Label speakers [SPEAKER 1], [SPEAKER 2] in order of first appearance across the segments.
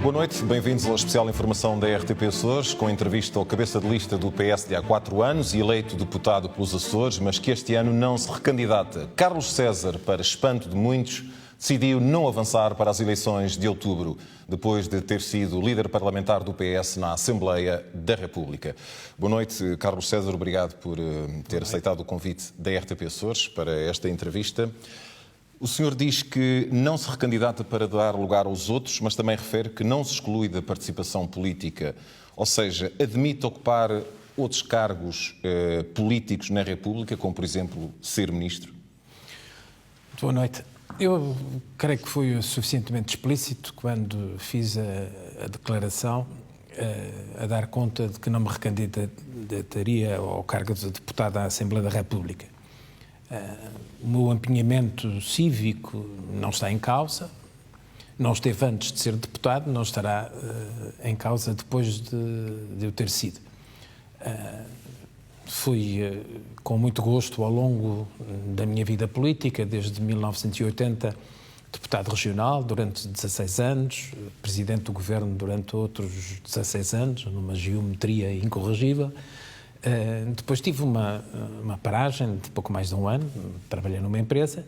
[SPEAKER 1] Boa noite, bem-vindos à especial informação da RTP Açores, com entrevista ao cabeça de lista do PS de há 4 anos e eleito deputado pelos Açores, mas que este ano não se recandidata. Carlos César, para espanto de muitos, decidiu não avançar para as eleições de outubro, depois de ter sido líder parlamentar do PS na Assembleia da República. Boa noite, Carlos César, obrigado por ter aceitado o convite da RTP Açores para esta entrevista. O senhor diz que não se recandidata para dar lugar aos outros, mas também refere que não se exclui da participação política, ou seja, admite ocupar outros cargos políticos na República, como, por exemplo, ser ministro?
[SPEAKER 2] Boa noite. Eu creio que fui suficientemente explícito quando fiz a declaração a dar conta de que não me recandidataria ao cargo de deputado à Assembleia da República. O meu empenhamento cívico não está em causa, não esteve antes de ser deputado, não estará em causa depois de eu ter sido. Fui com muito gosto ao longo da minha vida política, desde 1980, deputado regional durante 16 anos, presidente do governo durante outros 16 anos, numa geometria incorrigível. Depois tive uma paragem de pouco mais de um ano, trabalhei numa empresa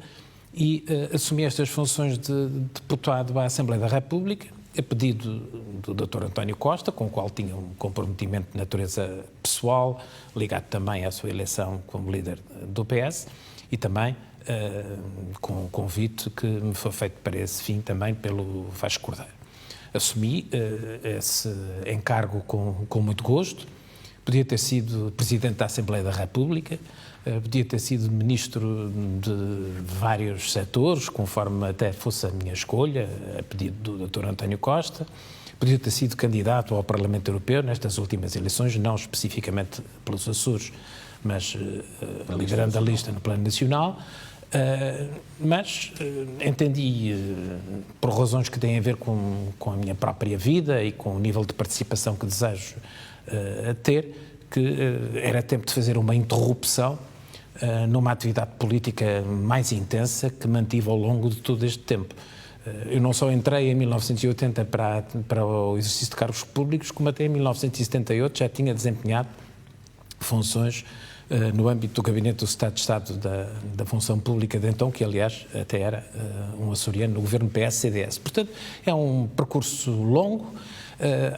[SPEAKER 2] e assumi estas funções de deputado à Assembleia da República, a pedido do Dr. António Costa, com o qual tinha um comprometimento de natureza pessoal, ligado também à sua eleição como líder do PS, e também com um convite que me foi feito para esse fim também pelo Vasco Cordeiro. Assumi esse encargo com muito gosto. Podia ter sido Presidente da Assembleia da República, podia ter sido Ministro de vários setores, conforme até fosse a minha escolha, a pedido do Dr. António Costa, podia ter sido candidato ao Parlamento Europeu nestas últimas eleições, não especificamente pelos Açores, mas liderando a lista no plano nacional, mas entendi, por razões que têm a ver com a minha própria vida e com o nível de participação que desejo a ter, que era tempo de fazer uma interrupção numa atividade política mais intensa que mantive ao longo de todo este tempo. Eu não só entrei em 1980 para o exercício de cargos públicos, como até em 1978 já tinha desempenhado funções no âmbito do Gabinete do Secretário de Estado da Função Pública de então, que aliás até era um açoriano no governo PS-CDS. Portanto, é um percurso longo.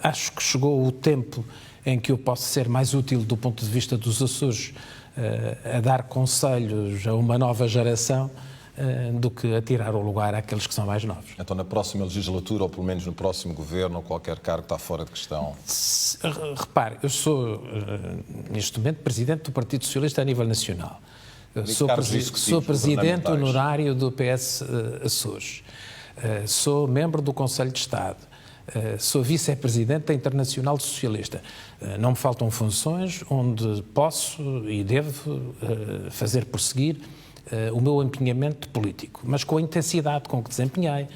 [SPEAKER 2] Acho que chegou o tempo em que eu posso ser mais útil do ponto de vista dos Açores a dar conselhos a uma nova geração do que a tirar o lugar àqueles que são mais novos.
[SPEAKER 1] Então, na próxima legislatura, ou pelo menos no próximo governo, ou qualquer cargo está fora de questão?
[SPEAKER 2] Repare, eu sou, neste momento, Presidente do Partido Socialista a nível nacional. Sou Presidente honorário do PS Açores. Sou membro do Conselho de Estado. Sou vice-presidente da Internacional Socialista. Não me faltam funções onde posso e devo fazer prosseguir o meu empenhamento político, mas com a intensidade com que desempenhei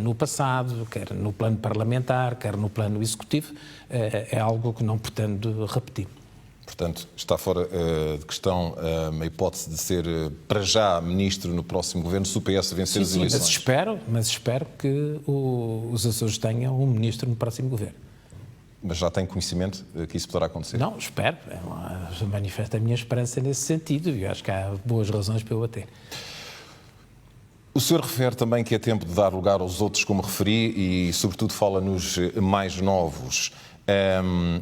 [SPEAKER 2] no passado, quer no plano parlamentar, quer no plano executivo, é algo que não pretendo repetir.
[SPEAKER 1] Portanto, está fora de questão a hipótese de ser, para já, ministro no próximo governo, se o PS vencer as eleições.
[SPEAKER 2] Mas espero que os Açores tenham um ministro no próximo governo.
[SPEAKER 1] Mas já tem conhecimento que isso poderá acontecer?
[SPEAKER 2] Não, espero. Manifesto a minha esperança nesse sentido e acho que há boas razões para eu a ter.
[SPEAKER 1] O senhor refere também que é tempo de dar lugar aos outros, como referi, e sobretudo fala nos mais novos.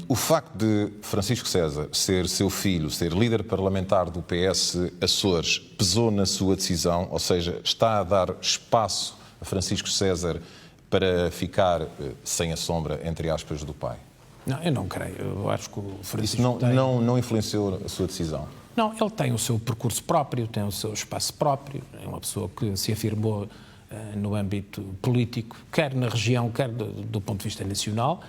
[SPEAKER 1] O facto de Francisco César ser seu filho, ser líder parlamentar do PS Açores, pesou na sua decisão? Ou seja, está a dar espaço a Francisco César para ficar sem a sombra, entre aspas, do pai?
[SPEAKER 2] Não, eu não creio. Eu acho que o Francisco
[SPEAKER 1] Isso não influenciou a sua decisão?
[SPEAKER 2] Não, ele tem o seu percurso próprio, tem o seu espaço próprio, é uma pessoa que se afirmou no âmbito político, quer na região, quer do ponto de vista nacional.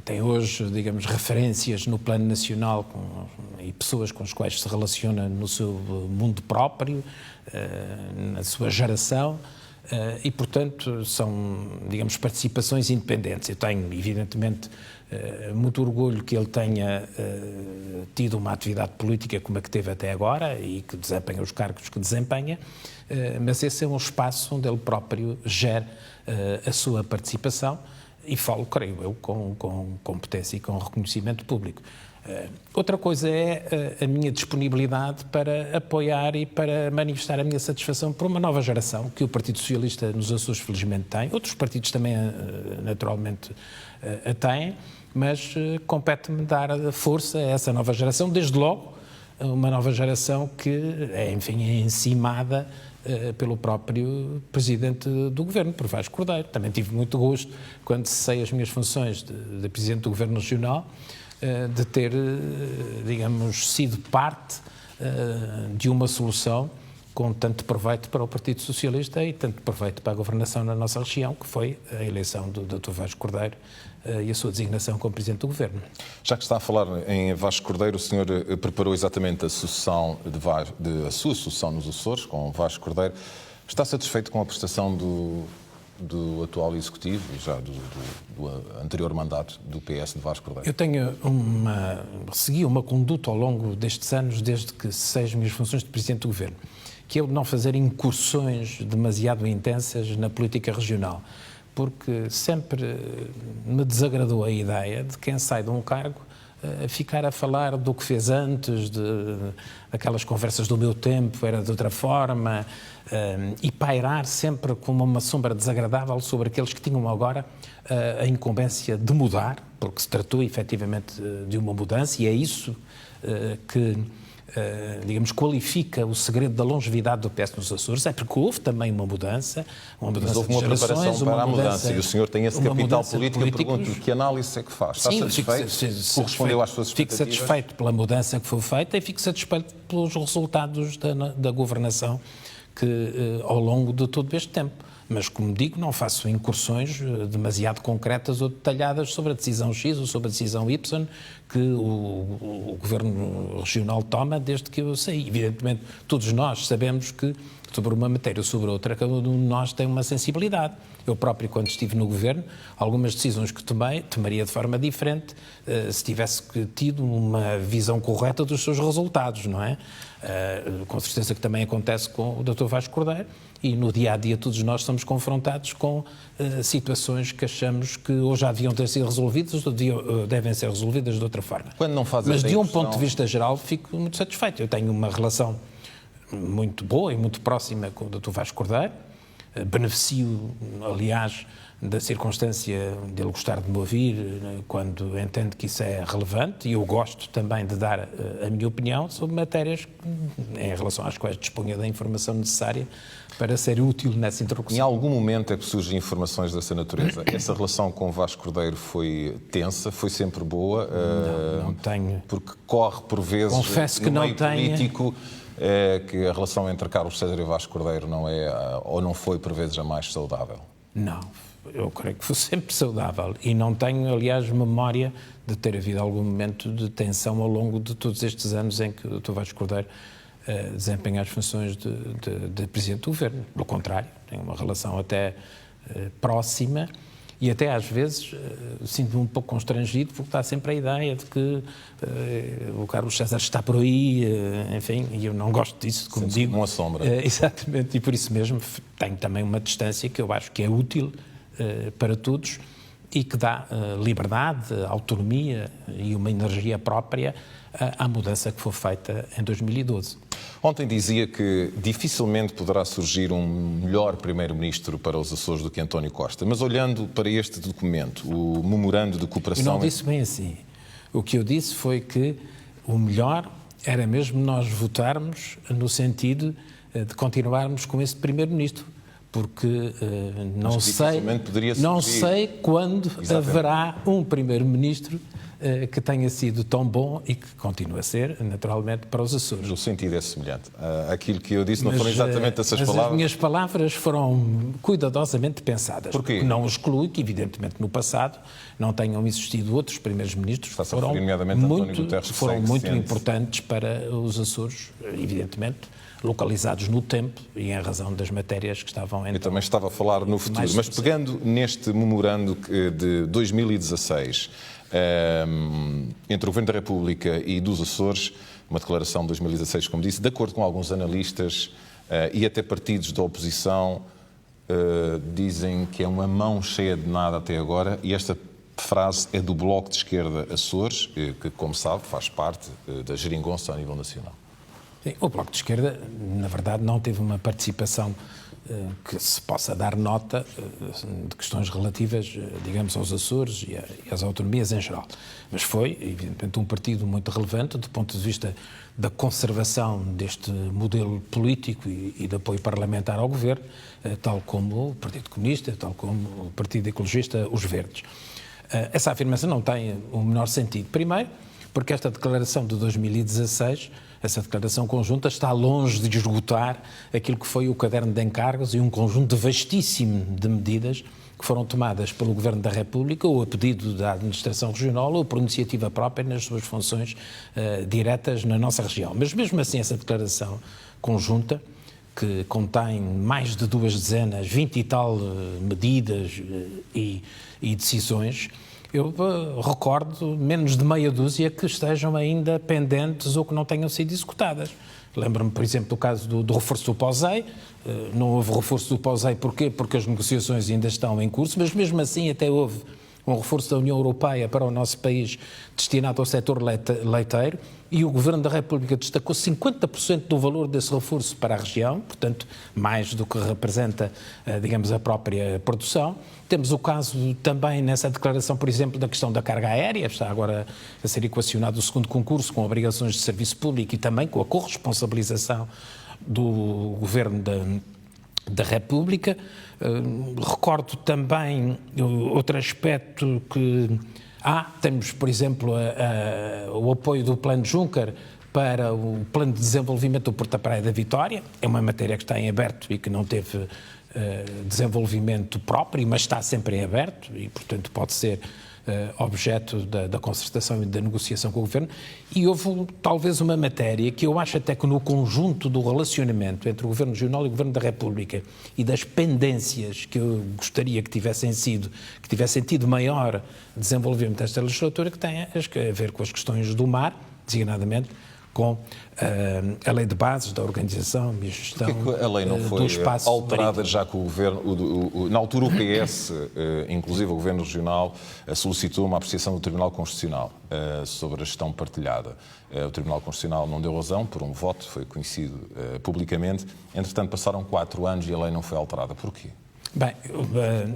[SPEAKER 2] Tem hoje, digamos, referências no plano nacional e pessoas com as quais se relaciona no seu mundo próprio, na sua geração, e, portanto, são, digamos, participações independentes. Eu tenho, evidentemente, muito orgulho que ele tenha tido uma atividade política como a que teve até agora e que desempenha os cargos que desempenha, mas esse é um espaço onde ele próprio gera a sua participação e falo, creio eu, com competência e com reconhecimento público. Outra coisa é a minha disponibilidade para apoiar e para manifestar a minha satisfação por uma nova geração que o Partido Socialista nos Açores felizmente tem, outros partidos também naturalmente a têm, mas compete-me dar força a essa nova geração, desde logo uma nova geração que é, enfim, é encimada pelo próprio Presidente do Governo, por Vasco Cordeiro. Também tive muito gosto, quando cessei as minhas funções de Presidente do Governo Regional, de ter, digamos, sido parte de uma solução com tanto proveito para o Partido Socialista e tanto proveito para a governação na nossa região, que foi a eleição do Dr. Vasco Cordeiro e a sua designação como Presidente do Governo.
[SPEAKER 1] Já que está a falar em Vasco Cordeiro, o senhor preparou exatamente a sucessão a sua sucessão nos Açores, com Vasco Cordeiro. Está satisfeito com a prestação do atual Executivo e já do anterior mandato do PS de Vasco Cordeiro?
[SPEAKER 2] Eu segui uma conduta ao longo destes anos, desde que cessei as minhas funções de Presidente do Governo, que é o de não fazer incursões demasiado intensas na política regional, porque sempre me desagradou a ideia de quem sai de um cargo ficar a falar do que fez antes, daquelas conversas do meu tempo, era de outra forma, e pairar sempre como uma sombra desagradável sobre aqueles que tinham agora a incumbência de mudar, porque se tratou efetivamente de uma mudança, e é isso que, digamos, qualifica o segredo da longevidade do PS nos Açores, é porque houve também uma mudança
[SPEAKER 1] mas houve uma preparação para a mudança, e o senhor tem esse capital político. Eu pergunto-lhe que análise é que faz? Está satisfeito? Correspondeu às suas expectativas?
[SPEAKER 2] Fico satisfeito pela mudança que foi feita e fico satisfeito pelos resultados da governação que ao longo de todo este tempo. Mas, como digo, não faço incursões demasiado concretas ou detalhadas sobre a decisão X ou sobre a decisão Y que o Governo Regional toma desde que eu saí. Evidentemente, todos nós sabemos que sobre uma matéria ou sobre outra, cada um de nós tem uma sensibilidade. Eu próprio, quando estive no Governo, algumas decisões que tomaria de forma diferente se tivesse tido uma visão correta dos seus resultados, não é? Com certeza que também acontece com o Dr. Vasco Cordeiro, e no dia-a-dia todos nós somos confrontados com situações que achamos que ou já deviam ter sido resolvidas ou devem ser resolvidas de outra forma.
[SPEAKER 1] Quando não faz
[SPEAKER 2] Mas de um ponto de vista geral fico muito satisfeito. Eu tenho uma relação muito boa e muito próxima com o Dr. Vasco Cordeiro. Beneficio, aliás, da circunstância de ele gostar de me ouvir quando entende que isso é relevante, e eu gosto também de dar a minha opinião sobre matérias em relação às quais disponho da informação necessária para ser útil nessa interlocução.
[SPEAKER 1] Em algum momento é que surgem informações dessa natureza? Essa relação com Vasco Cordeiro foi tensa? Foi sempre boa?
[SPEAKER 2] Não tenho.
[SPEAKER 1] Porque corre por vezes
[SPEAKER 2] Confesso que
[SPEAKER 1] no
[SPEAKER 2] não
[SPEAKER 1] meio político que a relação entre Carlos César e Vasco Cordeiro não é, ou não foi por vezes a mais saudável?
[SPEAKER 2] Não, eu creio que foi sempre saudável e não tenho, aliás, memória de ter havido algum momento de tensão ao longo de todos estes anos em que o Dr. Vasco Cordeiro desempenha as funções de Presidente do Governo. Pelo contrário, tem uma relação até próxima e até às vezes sinto-me um pouco constrangido porque dá sempre a ideia de que o Carlos César está por aí, enfim, e eu não gosto disso, como digo.
[SPEAKER 1] Uma sombra.
[SPEAKER 2] Exatamente, e por isso mesmo tenho também uma distância que eu acho que é útil para todos e que dá liberdade, autonomia e uma energia própria à mudança que foi feita em 2012.
[SPEAKER 1] Ontem dizia que dificilmente poderá surgir um melhor primeiro-ministro para os Açores do que António Costa, mas olhando para este documento, o memorando de cooperação...
[SPEAKER 2] Eu não disse bem assim. O que eu disse foi que o melhor era mesmo nós votarmos no sentido de continuarmos com esse primeiro-ministro, porque não sei quando haverá um primeiro-ministro que tenha sido tão bom e que continua a ser, naturalmente, para os Açores.
[SPEAKER 1] O sentido é semelhante. Aquilo que eu disse não foram exatamente essas palavras.
[SPEAKER 2] As minhas palavras foram cuidadosamente pensadas.
[SPEAKER 1] Porquê?
[SPEAKER 2] Porque não exclui que, evidentemente, no passado não tenham existido outros primeiros ministros que foram muito importantes para os Açores, evidentemente, localizados no tempo e em razão das matérias que estavam...
[SPEAKER 1] Eu também estava a falar no futuro, mas pegando neste memorando de 2016, entre o Governo da República e dos Açores, uma declaração de 2016, como disse, de acordo com alguns analistas, e até partidos da oposição dizem que é uma mão cheia de nada até agora, e esta frase é do Bloco de Esquerda Açores, que, como sabe, faz parte da geringonça a nível nacional.
[SPEAKER 2] Sim, o Bloco de Esquerda, na verdade, não teve uma participação que se possa dar nota de questões relativas, digamos, aos Açores e às autonomias em geral. Mas foi, evidentemente, um partido muito relevante do ponto de vista da conservação deste modelo político e de apoio parlamentar ao governo, tal como o Partido Comunista, tal como o Partido Ecologista, os Verdes. Essa afirmação não tem o menor sentido. Primeiro, porque esta declaração de 2016, essa declaração conjunta, está longe de esgotar aquilo que foi o caderno de encargos e um conjunto vastíssimo de medidas que foram tomadas pelo Governo da República ou a pedido da Administração Regional ou por iniciativa própria nas suas funções diretas na nossa região. Mas mesmo assim essa declaração conjunta, que contém mais de 2 dezenas, 20 e tal medidas e decisões, eu recordo menos de meia dúzia que estejam ainda pendentes ou que não tenham sido executadas. Lembro-me, por exemplo, do caso do reforço do POSEI. Não houve reforço do POSEI, porquê? Porque as negociações ainda estão em curso, mas mesmo assim até houve um reforço da União Europeia para o nosso país destinado ao setor leiteiro, e o Governo da República destacou 50% do valor desse reforço para a região, portanto, mais do que representa, digamos, a própria produção. Temos o caso também nessa declaração, por exemplo, da questão da carga aérea, está agora a ser equacionado o segundo concurso com obrigações de serviço público e também com a corresponsabilização do Governo da República. Recordo também outro aspecto que temos, por exemplo, o apoio do Plano Juncker para o Plano de Desenvolvimento do Porto da Praia da Vitória. É uma matéria que está em aberto e que não teve desenvolvimento próprio, mas está sempre em aberto e, portanto, pode ser objeto da concertação e da negociação com o Governo. E houve talvez uma matéria que eu acho até que no conjunto do relacionamento entre o Governo Regional e o Governo da República e das pendências que eu gostaria que tivessem tido maior desenvolvimento desta legislatura, que tem a ver com as questões do mar, designadamente com a lei de bases da organização e gestão do espaço marítimo.
[SPEAKER 1] A lei não foi alterada já que o Governo, na altura o PS, inclusive o Governo Regional, solicitou uma apreciação do Tribunal Constitucional sobre a gestão partilhada. O Tribunal Constitucional não deu razão por um voto, foi conhecido publicamente. Entretanto, passaram 4 anos e a lei não foi alterada. Porquê?
[SPEAKER 2] Bem,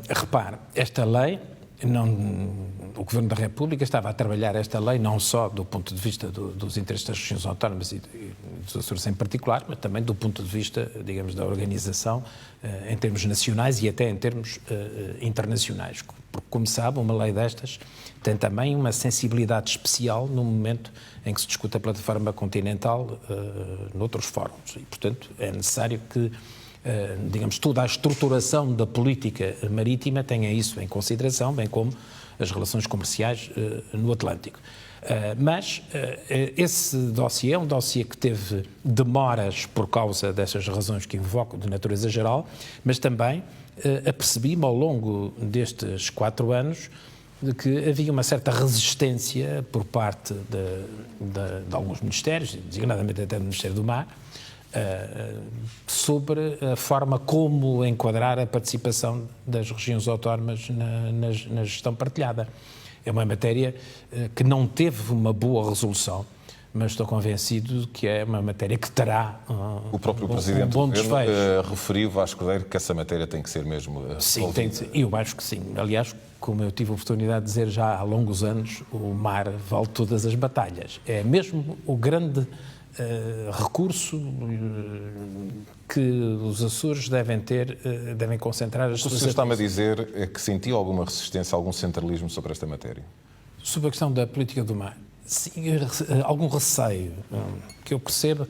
[SPEAKER 2] repare, esta lei... o Governo da República estava a trabalhar esta lei não só do ponto de vista dos interesses das regiões autónomas e dos Açores em particular, mas também do ponto de vista, digamos, da organização em termos nacionais e até em termos internacionais. Porque, como sabe, uma lei destas tem também uma sensibilidade especial no momento em que se discute a plataforma continental noutros fóruns e, portanto, é necessário que digamos, toda a estruturação da política marítima tenha isso em consideração, bem como as relações comerciais no Atlântico. Mas esse dossiê é um dossiê que teve demoras por causa dessas razões que invoco de natureza geral, mas também apercebi-me ao longo destes 4 anos de que havia uma certa resistência por parte de alguns ministérios, designadamente até do Ministério do Mar, sobre a forma como enquadrar a participação das regiões autónomas na gestão partilhada. É uma matéria que não teve uma boa resolução, mas estou convencido que é uma matéria que terá
[SPEAKER 1] o próprio Presidente do Governo referiu, Vasco Cordeiro, que essa matéria tem que ser mesmo
[SPEAKER 2] sim, tem que ser. Eu acho que sim. Aliás, como eu tive a oportunidade de dizer já há longos anos, o mar vale todas as batalhas. É mesmo o grande recurso que os Açores devem ter, devem concentrar as suas...
[SPEAKER 1] O senhor está-me a dizer é que sentiu alguma resistência, algum centralismo sobre esta matéria?
[SPEAKER 2] Sobre a questão da política do mar, sim, algum receio. Que eu percebo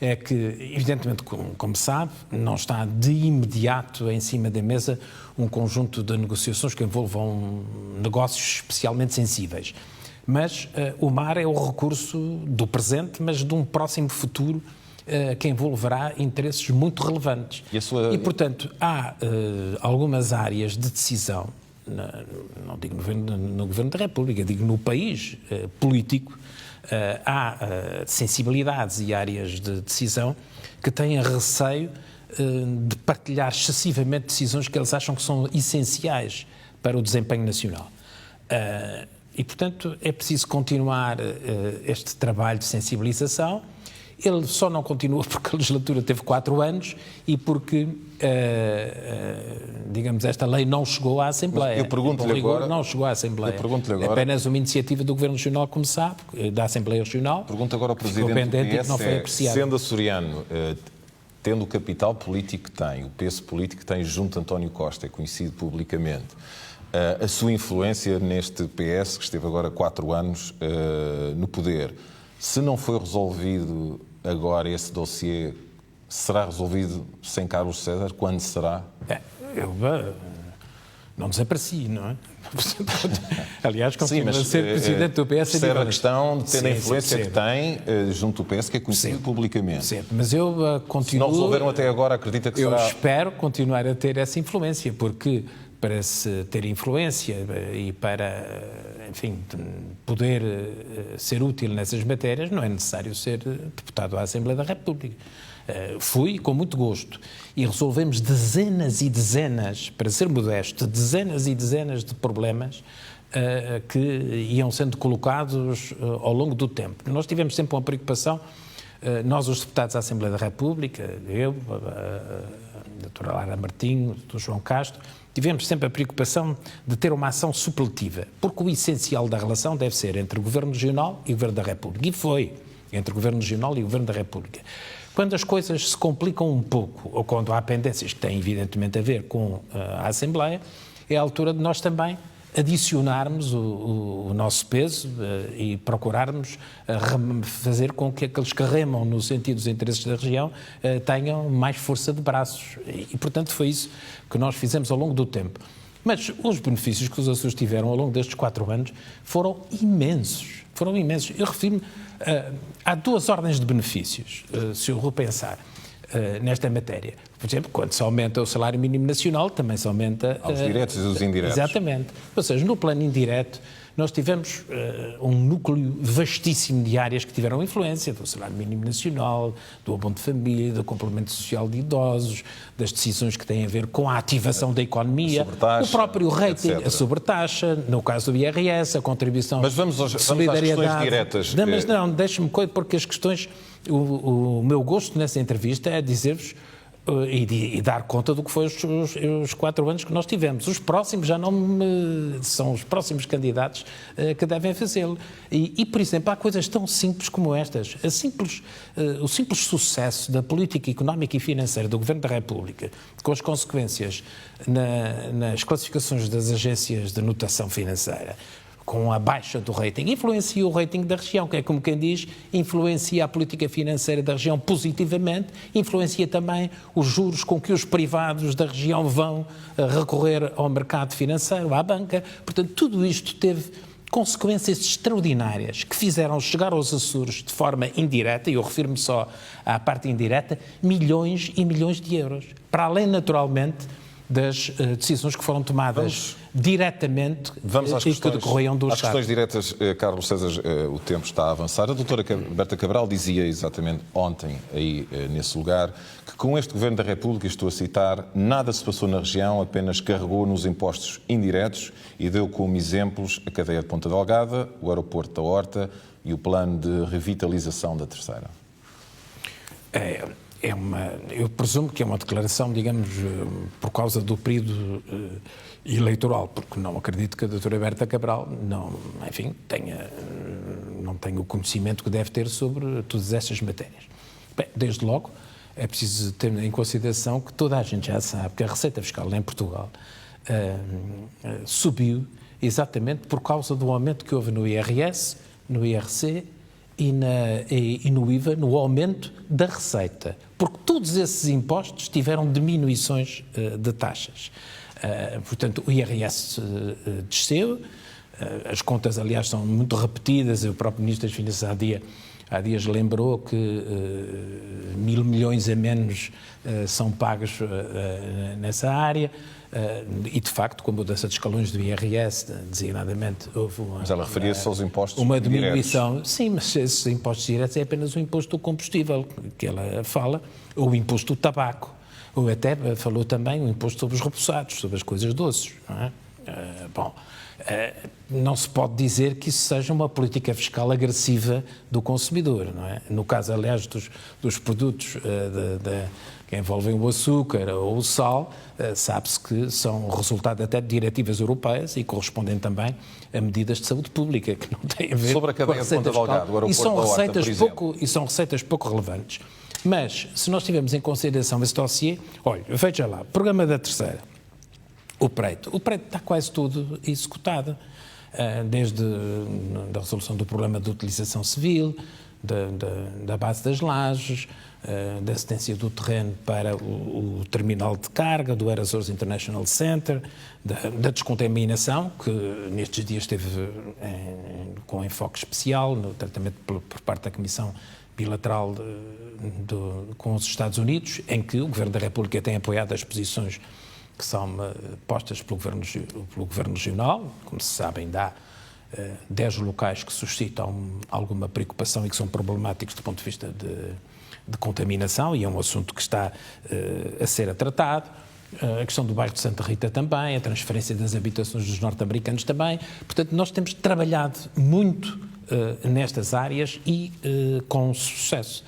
[SPEAKER 2] é que, evidentemente, como sabe, não está de imediato em cima da mesa um conjunto de negociações que envolvam negócios especialmente sensíveis. Mas o mar é o recurso do presente, mas de um próximo futuro que envolverá interesses muito relevantes. E portanto, há algumas áreas de decisão, não digo no Governo da República, digo no país político, há sensibilidades e áreas de decisão que têm receio de partilhar excessivamente decisões que eles acham que são essenciais para o desempenho nacional. E, portanto, é preciso continuar este trabalho de sensibilização. Ele só não continua porque a legislatura teve 4 anos e porque, digamos, esta lei não chegou à Assembleia.
[SPEAKER 1] Eu pergunto-lhe agora...
[SPEAKER 2] Não chegou à Assembleia. É apenas uma iniciativa do Governo Regional, como sabe, da Assembleia Regional.
[SPEAKER 1] Pergunto agora ao Presidente do PS,
[SPEAKER 2] não foi apreciado.
[SPEAKER 1] Sendo açoriano, tendo o capital político que tem, o peso político que tem junto a António Costa, é conhecido publicamente, a sua influência neste PS, que esteve agora 4 anos no poder, se não foi resolvido agora esse dossiê, será resolvido sem Carlos César? Quando será?
[SPEAKER 2] Eu não desapareci, não é? Aliás,
[SPEAKER 1] continua a
[SPEAKER 2] ser Presidente do PS.
[SPEAKER 1] Percebe a questão de ter a influência que tem junto do PS, que é conhecido publicamente.
[SPEAKER 2] Sim, mas eu continuo...
[SPEAKER 1] Se não resolveram até agora, acredita que será...
[SPEAKER 2] Eu espero continuar a ter essa influência, porque para se ter influência e para, enfim, poder ser útil nessas matérias, não é necessário ser deputado à Assembleia da República. Fui com muito gosto e resolvemos dezenas e dezenas, para ser modesto, dezenas e dezenas de problemas que iam sendo colocados ao longo do tempo. Nós tivemos sempre uma preocupação, nós os deputados da Assembleia da República, eu, a doutora Lara Martinho, o doutor João Castro, tivemos sempre a preocupação de ter uma ação supletiva, porque o essencial da relação deve ser entre o Governo Regional e o Governo da República. E foi entre o Governo Regional e o Governo da República. Quando as coisas se complicam um pouco, ou quando há pendências que têm evidentemente a ver com a Assembleia, é a altura de nós também adicionarmos o nosso peso e procurarmos fazer com que aqueles que remam no sentido dos interesses da região tenham mais força de braços. E, portanto, foi isso que nós fizemos ao longo do tempo. Mas os benefícios que os Açores tiveram ao longo destes 4 anos foram imensos. Foram imensos. Eu refiro-me... há 2 ordens de benefícios, se eu vou pensar nesta matéria. Por exemplo, quando se aumenta o salário mínimo nacional, também se aumenta...
[SPEAKER 1] Aos diretos e os indiretos.
[SPEAKER 2] Exatamente. Ou seja, no plano indireto, nós tivemos um núcleo vastíssimo de áreas que tiveram influência, do salário mínimo nacional, do abono de família, do complemento social de idosos, das decisões que têm a ver com a ativação da economia, o próprio rating, etc. A sobretaxa, no caso do IRS, a contribuição
[SPEAKER 1] de solidariedade. Vamos às questões diretas.
[SPEAKER 2] Não, mas não, deixe-me coisa, porque as questões... O meu gosto nessa entrevista é dizer-vos e dar conta do que foi os 4 anos que nós tivemos. Os próximos já não são os próximos candidatos que devem fazê-lo. E, por exemplo, há coisas tão simples como estas. O simples sucesso da política económica e financeira do Governo da República, com as consequências nas classificações das agências de notação financeira, com a baixa do rating, influencia o rating da região, que é como quem diz, influencia a política financeira da região positivamente, influencia também os juros com que os privados da região vão recorrer ao mercado financeiro, à banca. Portanto, tudo isto teve consequências extraordinárias que fizeram chegar aos Açores de forma indireta, e eu refiro-me só à parte indireta, milhões e milhões de euros. Para além, naturalmente, das decisões que foram tomadas diretamente e que decorriam do Estado.
[SPEAKER 1] Às questões diretas, Carlos César, o tempo está a avançar. A doutora Berta Cabral dizia exatamente ontem, aí nesse lugar, que com este Governo da República, estou a citar, nada se passou na região, apenas carregou nos impostos indiretos e deu como exemplos a cadeia de Ponta Delgada, o aeroporto da Horta e o plano de revitalização da Terceira.
[SPEAKER 2] Eu presumo que é uma declaração, digamos, por causa do período eleitoral, porque não acredito que a doutora Berta Cabral não tenha o conhecimento que deve ter sobre todas estas matérias. Bem, desde logo, é preciso ter em consideração que toda a gente já sabe que a Receita Fiscal em Portugal subiu exatamente por causa do aumento que houve no IRS, no IRC e no IVA, no aumento da receita. Porque todos esses impostos tiveram diminuições de taxas. Portanto, o IRS desceu, as contas, aliás, são muito repetidas, o próprio Ministro das Finanças há dias lembrou que 1.000 milhões a menos são pagos nessa área. E, de facto, com a mudança de escalões do IRS, designadamente, houve
[SPEAKER 1] Mas ela referia-se aos impostos
[SPEAKER 2] uma
[SPEAKER 1] diretos.
[SPEAKER 2] diminuição. Sim, mas esses impostos diretos é apenas o imposto do combustível, que ela fala, ou o imposto do tabaco, ou até falou também o imposto sobre os repousados, sobre as coisas doces. Não é? Não se pode dizer que isso seja uma política fiscal agressiva do consumidor, não é? No caso, aliás, dos produtos que envolvem o açúcar ou o sal, sabe-se que são resultado até de diretivas europeias e correspondem também a medidas de saúde pública, que não têm a ver
[SPEAKER 1] sobre a cadeia de Ponta Delgado, o aeroporto da Horta, por exemplo.
[SPEAKER 2] E são receitas pouco relevantes. Mas, se nós tivermos em consideração esse dossiê, olha, veja lá, programa da terceira, o Preto está quase tudo executado, desde a resolução do problema de utilização civil, da base das lajes, da cedência do terreno para o terminal de carga do Air Açores International Center, da descontaminação, que nestes dias esteve com enfoque especial no tratamento por parte da Comissão Bilateral com os Estados Unidos, em que o Governo da República tem apoiado as posições que são postas pelo Governo Regional. Como se sabem, há 10 locais que suscitam alguma preocupação e que são problemáticos do ponto de vista de contaminação, e é um assunto que está a ser tratado. A questão do bairro de Santa Rita também, a transferência das habitações dos norte-americanos também. Portanto, nós temos trabalhado muito nestas áreas e com sucesso.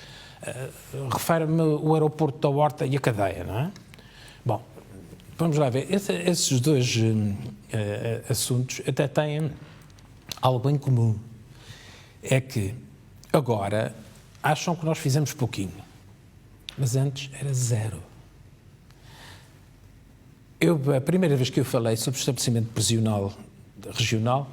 [SPEAKER 2] Refere-me o aeroporto da Horta e a cadeia, não é? Bom, vamos lá ver. Esses dois assuntos até têm algo em comum. É que agora acham que nós fizemos pouquinho, mas antes era zero. A primeira vez que eu falei sobre o estabelecimento prisional regional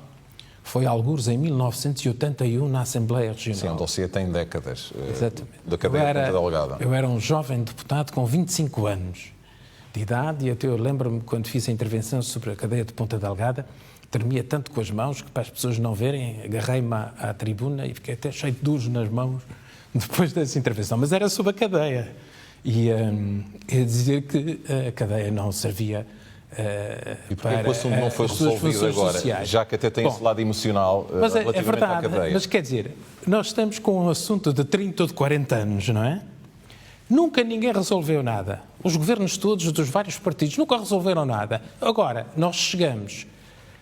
[SPEAKER 2] foi algures em 1981 na Assembleia Regional.
[SPEAKER 1] Sim, o dossiê tem décadas.
[SPEAKER 2] Exatamente.
[SPEAKER 1] Da cadeia de Ponta Delgada.
[SPEAKER 2] Eu era um jovem deputado com 25 anos de idade e até eu lembro-me quando fiz a intervenção sobre a cadeia de Ponta Delgada, tremia tanto com as mãos que, para as pessoas não verem, agarrei-me à tribuna e fiquei até cheio de duros nas mãos depois dessa intervenção. Mas era sobre a cadeia. E ia dizer que a cadeia não servia
[SPEAKER 1] e porque é que o assunto não foi resolvido agora,
[SPEAKER 2] sociais.
[SPEAKER 1] Já que até tem esse lado emocional
[SPEAKER 2] mas
[SPEAKER 1] relativamente à cadeia?
[SPEAKER 2] Mas quer dizer, nós estamos com um assunto de 30 ou de 40 anos, não é? Nunca ninguém resolveu nada. Os governos todos dos vários partidos nunca resolveram nada. Agora, nós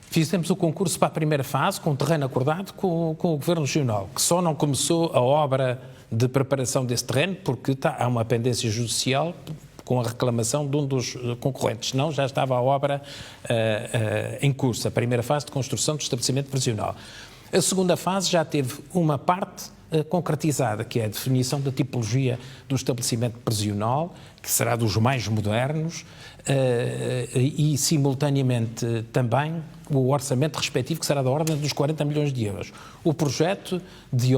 [SPEAKER 2] fizemos o concurso para a primeira fase, com o terreno acordado com o Governo Regional, que só não começou a obra de preparação desse terreno, porque há uma pendência judicial com a reclamação de um dos concorrentes, senão já estava a obra em curso, a primeira fase de construção do estabelecimento prisional. A segunda fase já teve uma parte concretizada, que é a definição da tipologia do estabelecimento prisional, que será dos mais modernos, e, simultaneamente, também o orçamento respectivo, que será da ordem dos 40 milhões de euros. O projeto de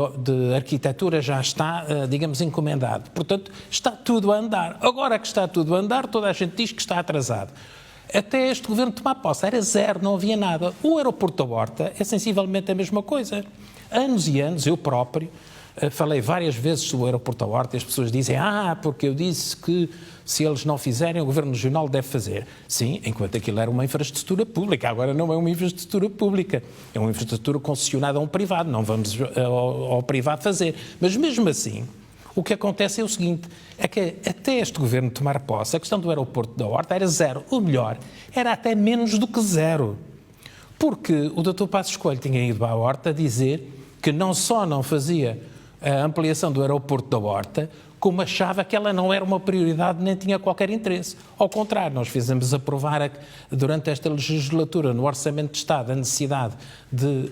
[SPEAKER 2] arquitetura já está, digamos, encomendado. Portanto, está tudo a andar. Agora que está tudo a andar, toda a gente diz que está atrasado. Até este governo tomar posse era zero, não havia nada. O aeroporto da Horta é sensivelmente a mesma coisa. Anos e anos, eu próprio, falei várias vezes sobre o aeroporto da Horta e as pessoas dizem, porque eu disse que se eles não fizerem, o Governo Regional deve fazer. Sim, enquanto aquilo era uma infraestrutura pública, agora não é uma infraestrutura pública, é uma infraestrutura concessionada a um privado, não vamos ao privado fazer. Mas mesmo assim, o que acontece é o seguinte, é que até este Governo tomar posse, a questão do aeroporto da Horta era zero, ou melhor, era até menos do que zero. Porque o Dr. Passos Coelho tinha ido à Horta dizer que não só não fazia a ampliação do aeroporto da Horta, como achava que ela não era uma prioridade nem tinha qualquer interesse. Ao contrário, nós fizemos aprovar durante esta legislatura, no Orçamento de Estado, a necessidade de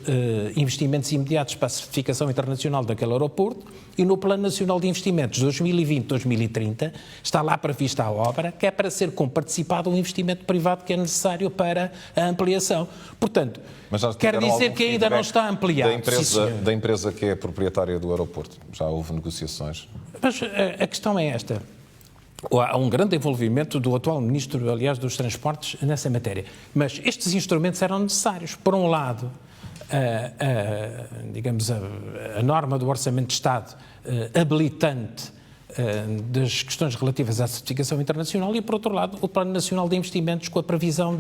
[SPEAKER 2] investimentos imediatos para a certificação internacional daquele aeroporto, e no Plano Nacional de Investimentos 2020-2030 está lá prevista a obra, que é para ser comparticipado o investimento privado que é necessário para a ampliação. Portanto, quer dizer que ainda não está ampliado.
[SPEAKER 1] Da empresa que é proprietária do aeroporto, já houve negociações?
[SPEAKER 2] Mas a questão é esta. Há um grande envolvimento do atual Ministro, aliás, dos Transportes nessa matéria. Mas estes instrumentos eram necessários. Por um lado, digamos, a norma do Orçamento de Estado habilitante das questões relativas à certificação internacional e, por outro lado, o Plano Nacional de Investimentos com a previsão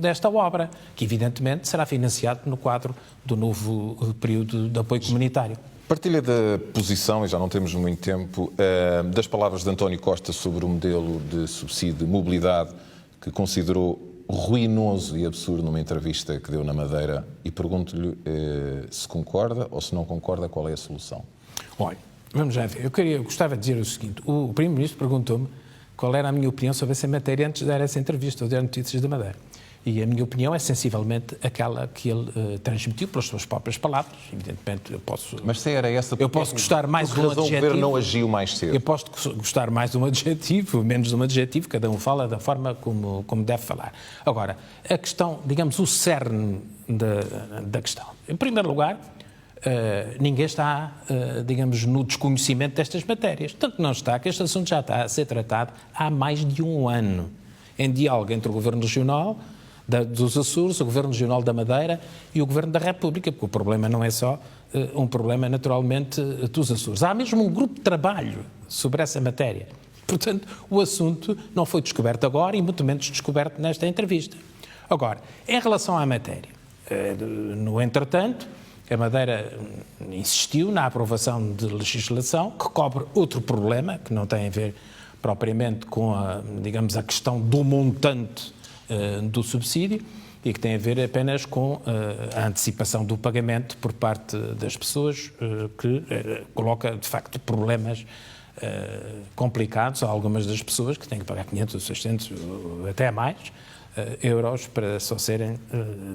[SPEAKER 2] desta obra, que evidentemente será financiado no quadro do novo período de apoio comunitário.
[SPEAKER 1] Partilha da posição, e já não temos muito tempo, das palavras de António Costa sobre o modelo de subsídio de mobilidade que considerou ruinoso e absurdo numa entrevista que deu na Madeira, e pergunto-lhe se concorda ou se não concorda, qual é a solução?
[SPEAKER 2] Olha, vamos já ver. Eu gostava de dizer o seguinte: o Primeiro-Ministro perguntou-me qual era a minha opinião sobre essa matéria antes de dar essa entrevista, ou dar Notícias da Madeira. E a minha opinião é sensivelmente aquela que ele transmitiu pelas suas próprias palavras. Evidentemente, eu posso...
[SPEAKER 1] Mas se era essa...
[SPEAKER 2] Eu posso gostar mais de um adjetivo...
[SPEAKER 1] o Governo não agiu mais cedo?
[SPEAKER 2] Eu posso gostar mais de um adjetivo, menos de um adjetivo, cada um fala da forma como deve falar. Agora, a questão, digamos, o cerne da questão. Em primeiro lugar, ninguém está, digamos, no desconhecimento destas matérias. Tanto não está que este assunto já está a ser tratado há mais de um ano, em diálogo entre o Governo Regional dos Açores, o Governo Regional da Madeira e o Governo da República, porque o problema não é só um problema naturalmente dos Açores. Há mesmo um grupo de trabalho sobre essa matéria. Portanto, o assunto não foi descoberto agora e muito menos descoberto nesta entrevista. Agora, em relação à matéria, no entretanto, a Madeira insistiu na aprovação de legislação que cobre outro problema, que não tem a ver propriamente com digamos, a questão do montante do subsídio e que tem a ver apenas com a antecipação do pagamento por parte das pessoas, que coloca, de facto, problemas complicados a algumas das pessoas que têm que pagar 500 ou 600, até mais, euros para só serem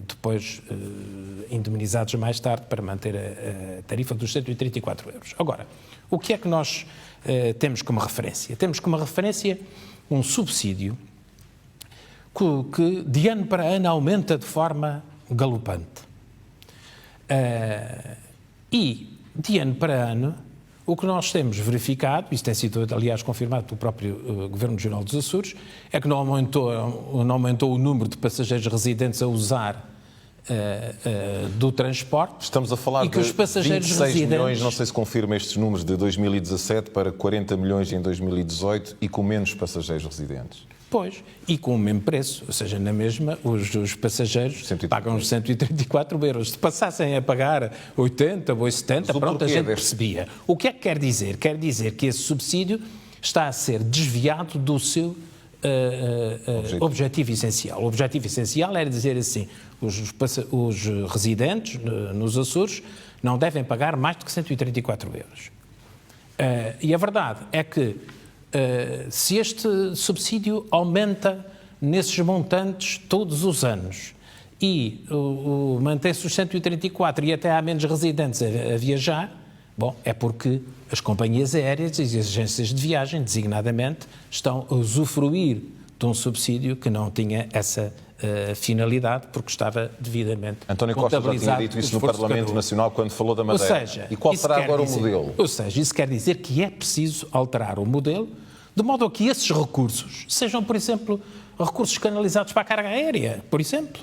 [SPEAKER 2] depois indemnizados mais tarde para manter a tarifa dos 134 euros. Agora, o que é que nós temos como referência? Temos como referência um subsídio que de ano para ano aumenta de forma galopante. E de ano para ano, o que nós temos verificado, isso tem sido aliás confirmado pelo próprio Governo Regional dos Açores, é que não aumentou o número de passageiros residentes a usar do transporte.
[SPEAKER 1] Estamos a falar
[SPEAKER 2] e que os passageiros
[SPEAKER 1] 26
[SPEAKER 2] residentes...
[SPEAKER 1] milhões, não sei se confirma estes números, de 2017 para 40 milhões em 2018 e com menos passageiros residentes.
[SPEAKER 2] Pois, e com o mesmo preço, ou seja, na mesma, os passageiros pagam os 134 euros. Se passassem a pagar 80 ou 70, pronto, a gente percebia. O que é que quer dizer? Quer dizer que esse subsídio está a ser desviado do seu objetivo essencial. O objetivo essencial era dizer assim, os residentes nos Açores não devem pagar mais do que 134 euros. E a verdade é que se este subsídio aumenta nesses montantes todos os anos e mantém-se os 134 e até há menos residentes a viajar, bom, é porque as companhias aéreas e as agências de viagem, designadamente, estão a usufruir de um subsídio que não tinha essa finalidade, porque estava devidamente
[SPEAKER 1] António Costa já tinha dito isso no Parlamento Nacional quando falou da Madeira.
[SPEAKER 2] Ou seja,
[SPEAKER 1] e qual será agora o modelo?
[SPEAKER 2] Ou seja, isso quer dizer que é preciso alterar o modelo de modo a que esses recursos sejam, por exemplo, recursos canalizados para a carga aérea, por exemplo,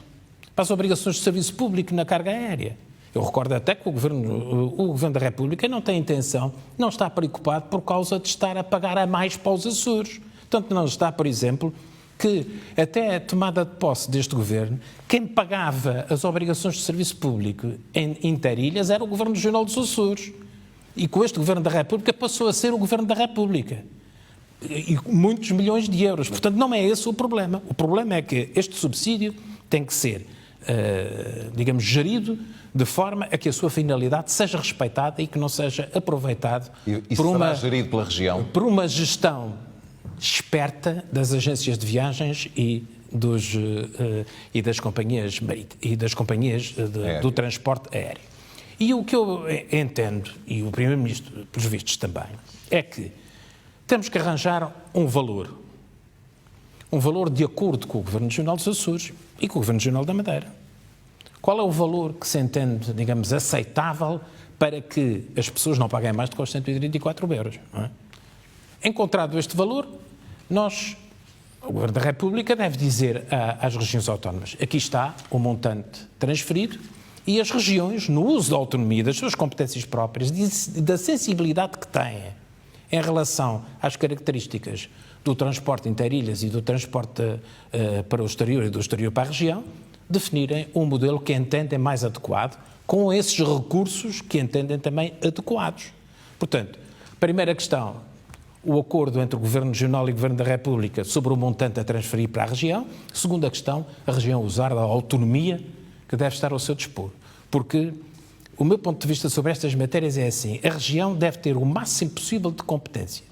[SPEAKER 2] para as obrigações de serviço público na carga aérea. Eu recordo até que o Governo da República não tem intenção, não está preocupado por causa de estar a pagar a mais para os Açores. Tanto não está, por exemplo, que até a tomada de posse deste Governo, quem pagava as obrigações de serviço público em interilhas era o Governo Regional dos Açores. E com este Governo da República passou a ser o Governo da República. E muitos milhões de euros. Portanto, não é esse o problema. O problema é que este subsídio tem que ser, digamos, gerido de forma a que a sua finalidade seja respeitada e que não seja aproveitado
[SPEAKER 1] gerido pela região?
[SPEAKER 2] Por uma gestão esperta das agências de viagens e das companhias do transporte aéreo. E o que eu entendo, e o Primeiro-Ministro, pelos vistos também, é que temos que arranjar um valor de acordo com o Governo Regional dos Açores e com o Governo Regional da Madeira. Qual é o valor que se entende, digamos, aceitável para que as pessoas não paguem mais do que os 134 euros? Não é? Encontrado este valor, o Governo da República deve dizer às regiões autónomas, aqui está o montante transferido E as regiões, no uso da autonomia, das suas competências próprias, da sensibilidade que têm em relação às características do transporte interilhas e do transporte para o exterior e do exterior para a região, definirem um modelo que entendem mais adequado, com esses recursos que entendem também adequados. Portanto, primeira questão, o acordo entre o Governo Regional e o Governo da República sobre o montante a transferir para a região. Segunda questão, a região usar da autonomia que deve estar ao seu dispor. Porque o meu ponto de vista sobre estas matérias é assim, a região deve ter o máximo possível de competências.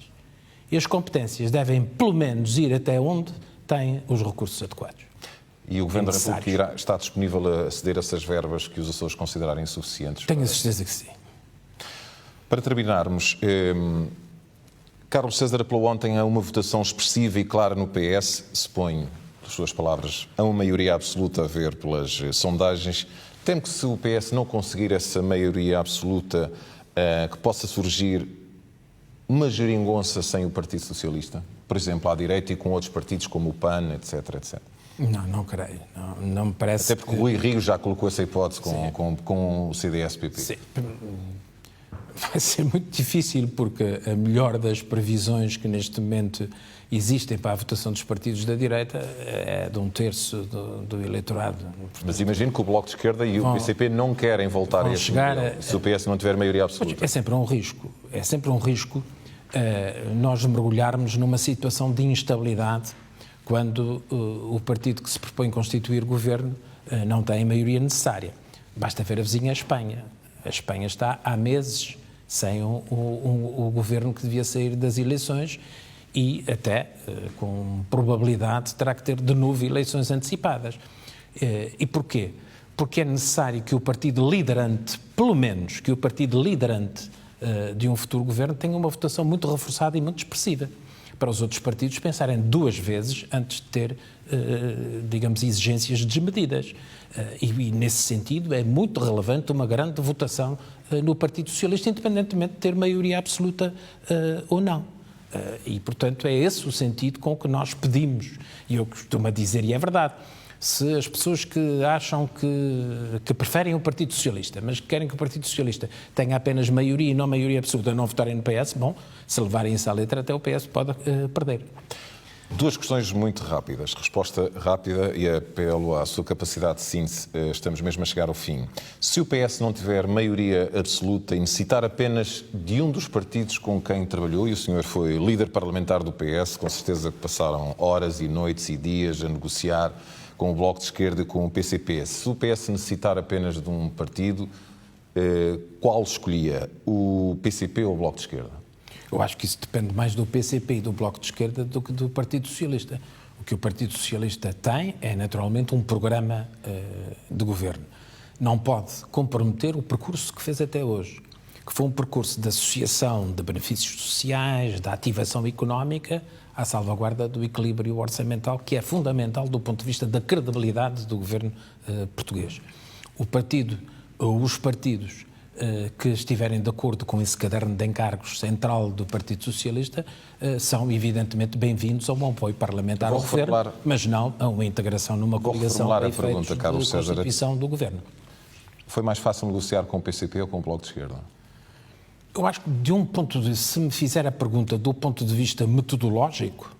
[SPEAKER 2] E as competências devem, pelo menos, ir até onde têm os recursos adequados.
[SPEAKER 1] E o Governo da República está disponível a ceder essas verbas que os Açores considerarem insuficientes?
[SPEAKER 2] Tenho a certeza que sim.
[SPEAKER 1] Para terminarmos, Carlos César apelou ontem a uma votação expressiva e clara no PS, se põe, pelas suas palavras, a uma maioria absoluta a ver pelas sondagens. Temo que se o PS não conseguir essa maioria absoluta, que possa surgir uma geringonça sem o Partido Socialista? Por exemplo, à direita e com outros partidos como o PAN, etc, etc.
[SPEAKER 2] Não creio. Não me parece.
[SPEAKER 1] Até porque o Rui Rio já colocou essa hipótese com o CDS-PP.
[SPEAKER 2] Sim. Vai ser muito difícil porque a melhor das previsões que neste momento existem para a votação dos partidos da direita é de 1/3 do eleitorado. Portanto,
[SPEAKER 1] mas imagino que o Bloco de Esquerda e o PCP não querem voltar a esse modelo, se o PS não tiver maioria absoluta.
[SPEAKER 2] É sempre um risco. É sempre um risco nós mergulharmos numa situação de instabilidade quando o partido que se propõe constituir governo não tem a maioria necessária. Basta ver a vizinha Espanha. A Espanha está há meses sem o governo que devia sair das eleições e até, com probabilidade, terá que ter de novo eleições antecipadas. E porquê? Porque é necessário que o partido liderante, pelo menos que o partido liderante de um futuro governo, tenha uma votação muito reforçada e muito expressiva, para os outros partidos pensarem duas vezes antes de ter, digamos, exigências desmedidas. E nesse sentido é muito relevante uma grande votação no Partido Socialista, independentemente de ter maioria absoluta ou não. E, portanto, é esse o sentido com que nós pedimos. E eu costumo dizer, e é verdade, se as pessoas que acham que preferem o Partido Socialista, mas que querem que o Partido Socialista tenha apenas maioria e não maioria absoluta, não votarem no PS, bom, se levarem isso à letra, até o PS pode perder.
[SPEAKER 1] Duas questões muito rápidas. Resposta rápida e apelo à sua capacidade de síntese. Estamos mesmo a chegar ao fim. Se o PS não tiver maioria absoluta e necessitar apenas de um dos partidos com quem trabalhou, e o senhor foi líder parlamentar do PS, com certeza que passaram horas e noites e dias a negociar com o Bloco de Esquerda e com o PCP. Se o PS necessitar apenas de um partido, qual escolhia? O PCP ou o Bloco de Esquerda?
[SPEAKER 2] Eu acho que isso depende mais do PCP e do Bloco de Esquerda do que do Partido Socialista. O que o Partido Socialista tem é, naturalmente, um programa de governo. Não pode comprometer o percurso que fez até hoje, que foi um percurso de associação de benefícios sociais, da ativação económica, à salvaguarda do equilíbrio orçamental, que é fundamental do ponto de vista da credibilidade do governo português. Os partidos que estiverem de acordo com esse caderno de encargos central do Partido Socialista são evidentemente bem-vindos a um apoio parlamentar ao governo, mas não a uma integração numa coligação para efeitos de constituição do governo.
[SPEAKER 1] Foi mais fácil negociar com o PCP ou com o Bloco de Esquerda?
[SPEAKER 2] Eu acho que se me fizer a pergunta do ponto de vista metodológico,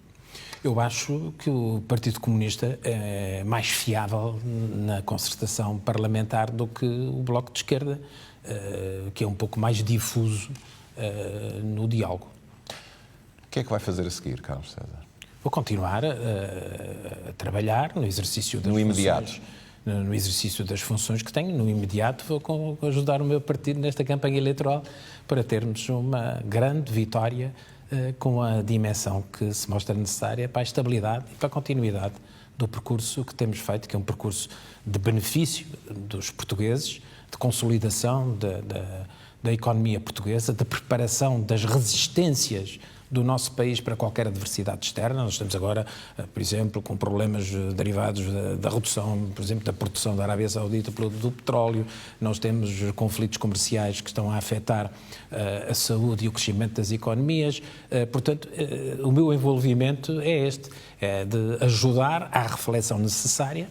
[SPEAKER 2] eu acho que o Partido Comunista é mais fiável na concertação parlamentar do que o Bloco de Esquerda, que é um pouco mais difuso no diálogo.
[SPEAKER 1] O que é que vai fazer a seguir, Carlos César?
[SPEAKER 2] Vou continuar a trabalhar no exercício das funções. No exercício das funções que tenho, no imediato vou ajudar o meu partido nesta campanha eleitoral para termos uma grande vitória com a dimensão que se mostra necessária para a estabilidade e para a continuidade do percurso que temos feito, que é um percurso de benefício dos portugueses, de consolidação da economia portuguesa, de preparação das resistências do nosso país para qualquer adversidade externa. Nós estamos agora, por exemplo, com problemas derivados da redução, por exemplo, da produção da Arábia Saudita do petróleo. Nós temos conflitos comerciais que estão a afetar a saúde e o crescimento das economias. Portanto, o meu envolvimento é este, é de ajudar à reflexão necessária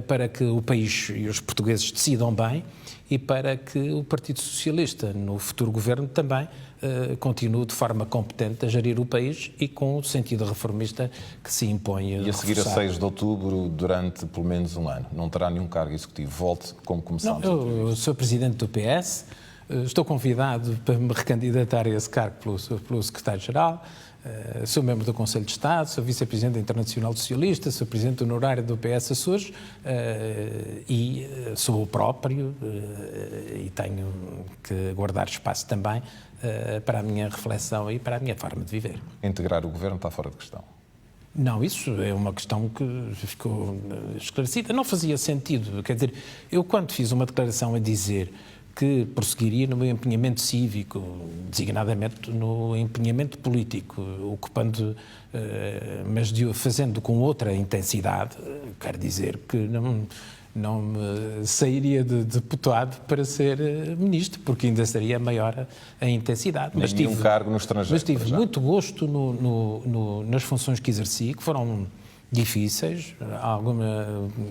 [SPEAKER 2] para que o país e os portugueses decidam bem e para que o Partido Socialista, no futuro governo, também continue de forma competente a gerir o país e com o sentido reformista que se impõe.
[SPEAKER 1] E a seguir a 6 de outubro, durante pelo menos um ano, não terá nenhum cargo executivo. Volte como começámos.
[SPEAKER 2] Eu sou presidente do PS, estou convidado para me recandidatar a esse cargo pelo secretário-geral. Sou membro do Conselho de Estado, sou vice-presidente internacional socialista, sou presidente honorário do PS Açores e sou o próprio e tenho que guardar espaço também para a minha reflexão e para a minha forma de viver.
[SPEAKER 1] Integrar o governo está fora de questão.
[SPEAKER 2] Não, isso é uma questão que ficou esclarecida. Não fazia sentido. Quer dizer, eu quando fiz uma declaração a dizer que prosseguiria no meu empenhamento cívico, designadamente no empenhamento político, ocupando, mas fazendo com outra intensidade, quer dizer que não me sairia de deputado para ser ministro, porque ainda seria maior a intensidade.
[SPEAKER 1] Mas tive um cargo no estrangeiro.
[SPEAKER 2] Mas tive muito gosto nas funções que exerci, que foram difíceis,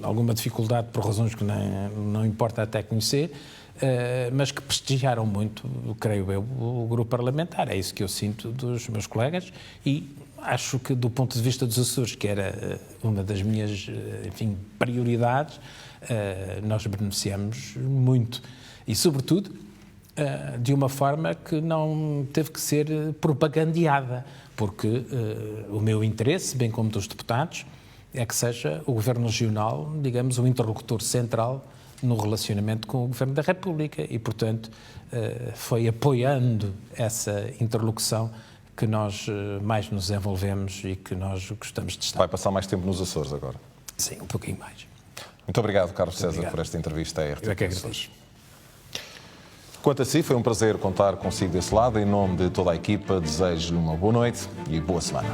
[SPEAKER 2] alguma dificuldade por razões que não importa até conhecer, mas que prestigiaram muito, creio eu, o grupo parlamentar. É isso que eu sinto dos meus colegas e acho que, do ponto de vista dos Açores, que era uma das minhas, prioridades, nós beneficiamos muito. E, sobretudo, de uma forma que não teve que ser propagandeada, porque o meu interesse, bem como dos deputados, é que seja o Governo Regional, digamos, o interlocutor central no relacionamento com o Governo da República e, portanto, foi apoiando essa interlocução que nós mais nos envolvemos e que nós gostamos de estar.
[SPEAKER 1] Vai passar mais tempo nos Açores agora?
[SPEAKER 2] Sim, um pouquinho mais.
[SPEAKER 1] Muito obrigado, Carlos César, por esta entrevista à RTP.
[SPEAKER 2] Eu é que agradeço.
[SPEAKER 1] Quanto a si, foi um prazer contar consigo desse lado. Em nome de toda a equipa, desejo-lhe uma boa noite e boa semana.